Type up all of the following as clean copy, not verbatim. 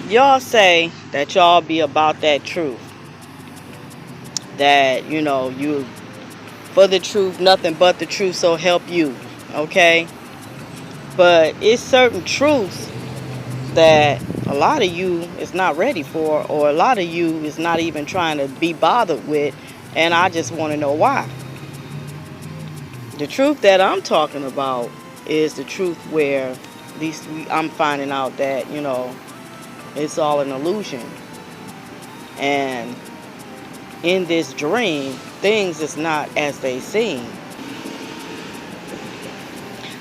y'all say that y'all be about that truth. That, you for the truth, nothing but the truth, so help you. Okay? But it's certain truths that a lot of you is not ready for, or a lot of you is not even trying to be bothered with, and I just want to know why. The truth that I'm talking about is the truth where at least I'm finding out that, it's all an illusion. And in this dream, things is not as they seem.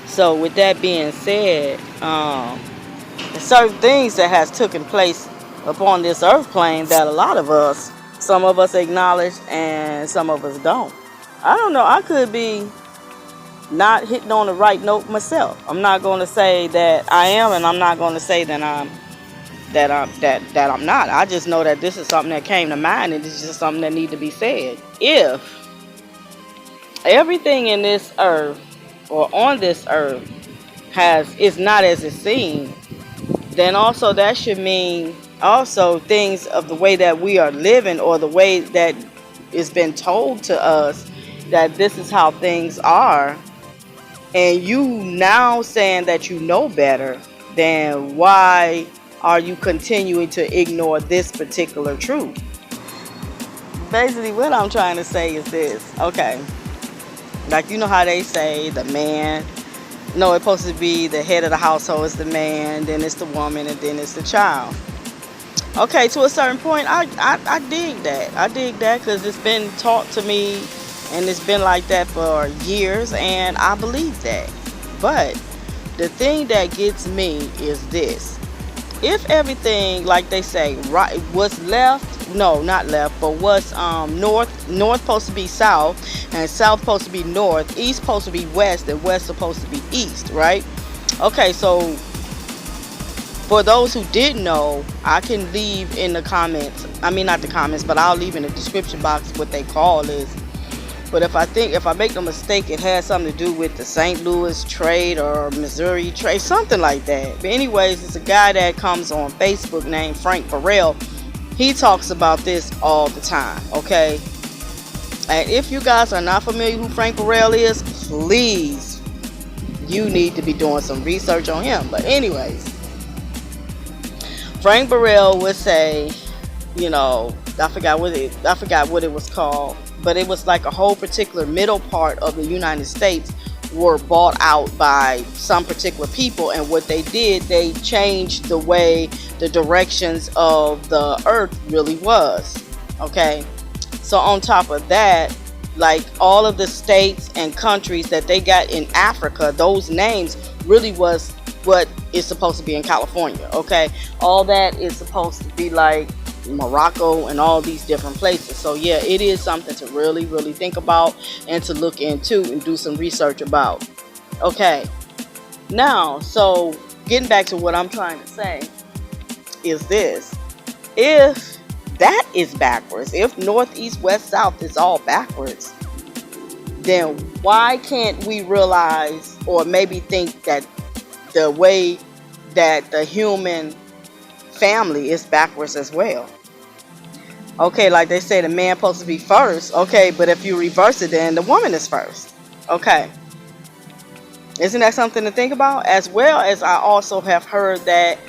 So with that being said, there's certain things that has taken place upon this earth plane that a lot of us, some of us acknowledge and some of us don't. I don't know. I could be not hitting on the right note myself. I'm not going to say that I am, and I'm not going to say that I'm not. I just know that this is something that came to mind, and it's just something that needs to be said. If everything in this earth or on this earth is not as it seems, then also that should mean also things of the way that we are living, or the way that it's been told to us that this is how things are, and you now saying that you know better, then why are you continuing to ignore this particular truth? Basically, what I'm trying to say is this. Okay, like, you know how they say the man, no, it's supposed to be the head of the household is the man, then it's the woman, and then it's the child. Okay, to a certain point, I dig that. I dig that because it's been taught to me, and it's been like that for years, and I believe that. But the thing that gets me is this. If everything, like they say, right, what's left, no, not left, but what's north supposed to be south, and south supposed to be north, east supposed to be west, and west supposed to be east, right? Okay, so for those who didn't know, I can leave in the comments, I mean not the comments, but I'll leave in the description box what they call this. But if I make a mistake, it has something to do with the St. Louis trade or Missouri trade, something like that. But anyways, it's a guy that comes on Facebook named Frank Burrell. He talks about this all the time, okay? And if you guys are not familiar who Frank Burrell is, please, you need to be doing some research on him. But anyways, Frank Burrell would say, I forgot what it was called, but it was like a whole particular middle part of the United States were bought out by some particular people, and what they did, they changed the way the directions of the earth really was. Okay, so on top of that, like all of the states and countries that they got in Africa, those names really was what is supposed to be in California. Okay, all that is supposed to be like Morocco and all these different places. So yeah, it is something to really, really think about and to look into and do some research about. Okay, now, so getting back to what I'm trying to say is this. If that is backwards, if north, east, west, south is all backwards, then why can't we realize, or maybe think that the way that the human family is backwards as well? Okay, like they say, the man supposed to be first. Okay, but if you reverse it, then the woman is first. Okay, isn't that something to think about? As well as I also have heard that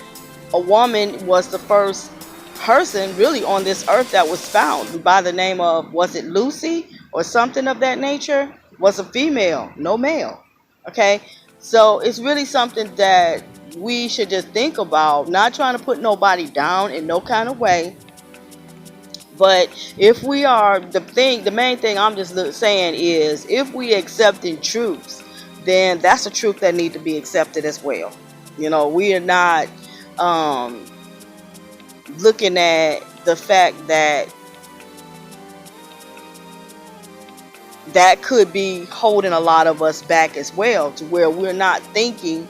a woman was the first person really on this earth that was found by the name of, was it Lucy or something of that nature? Was a female, no male. Okay, so it's really something that we should just think about, not trying to put nobody down in no kind of way. But if we are, the main thing I'm just saying is, if we accepting truths, then that's a truth that need to be accepted as well. We are not looking at the fact that that could be holding a lot of us back as well, to where we're not thinking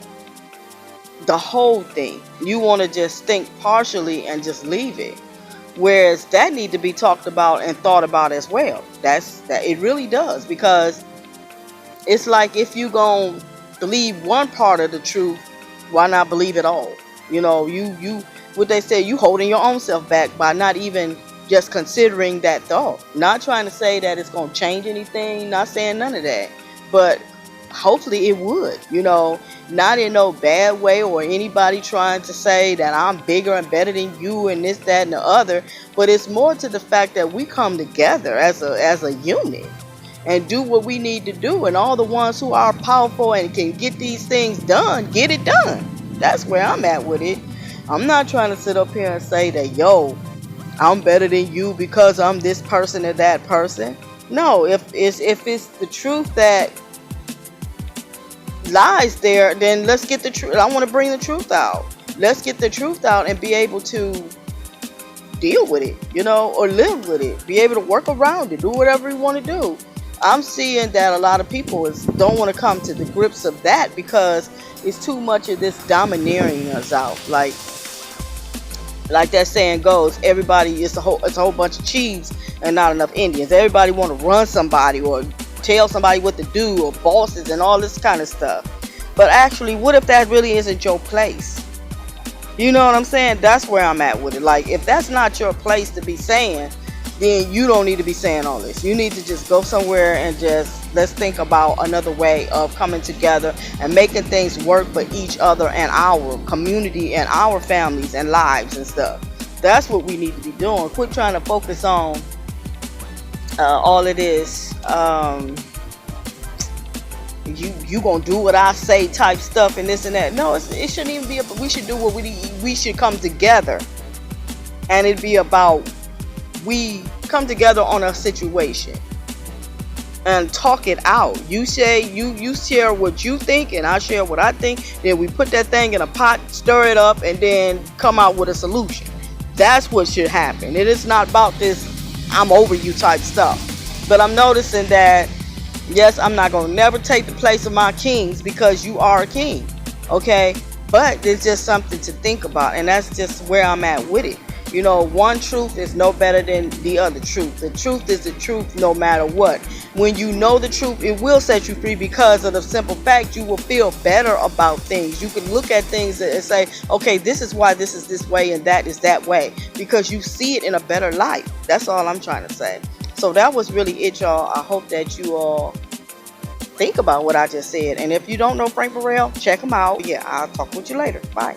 the whole thing. You want to just think partially and just leave it. Whereas that need to be talked about and thought about as well. That it really does, because it's like, if you gonna believe one part of the truth, why not believe it all? You what they say, you holding your own self back by not even just considering that thought. Not trying to say that it's going to change anything, not saying none of that, but hopefully it would, not in no bad way, or anybody trying to say that I'm bigger and better than you and this, that, and the other, but it's more to the fact that we come together as a unit and do what we need to do, and all the ones who are powerful and can get these things done, get it done. That's where I'm at with it. I'm not trying to sit up here and say that, yo, I'm better than you because I'm this person or that person. No, if it's the truth that lies there, then let's get the truth. I want to bring the truth out. Let's get the truth out and be able to deal with it, or live with it. Be able to work around it. Do whatever you want to do. I'm seeing that a lot of people don't want to come to the grips of that because it's too much of this domineering us out. Like that saying goes, everybody it's a whole bunch of chiefs and not enough Indians. Everybody want to run somebody or tell somebody what to do, or bosses and all this kind of stuff. But actually, what if that really isn't your place? You know what I'm saying? That's where I'm at with it. Like, if that's not your place to be saying, then you don't need to be saying all this. You need to just go somewhere and just let's think about another way of coming together and making things work for each other and our community and our families and lives and stuff. That's what we need to be doing. Quit trying to focus on all of this you gonna do what I say type stuff and this and that. No, it shouldn't even be we should do what we should come together, and it'd be about we come together on a situation and talk it out. You say you share what you think and I share what I think, then we put that thing in a pot, stir it up, and then come out with a solution. That's what should happen. It is not about this I'm over you type stuff. But I'm noticing that, yes, I'm not going to never take the place of my kings because you are a king. Okay? But it's just something to think about. And that's just where I'm at with it. One truth is no better than the other truth. The truth is the truth no matter what. When you know the truth, it will set you free because of the simple fact you will feel better about things. You can look at things and say, okay, this is why this is this way and that is that way. Because you see it in a better light. That's all I'm trying to say. So that was really it, y'all. I hope that you all think about what I just said. And if you don't know Frank Burrell, check him out. Yeah, I'll talk with you later. Bye.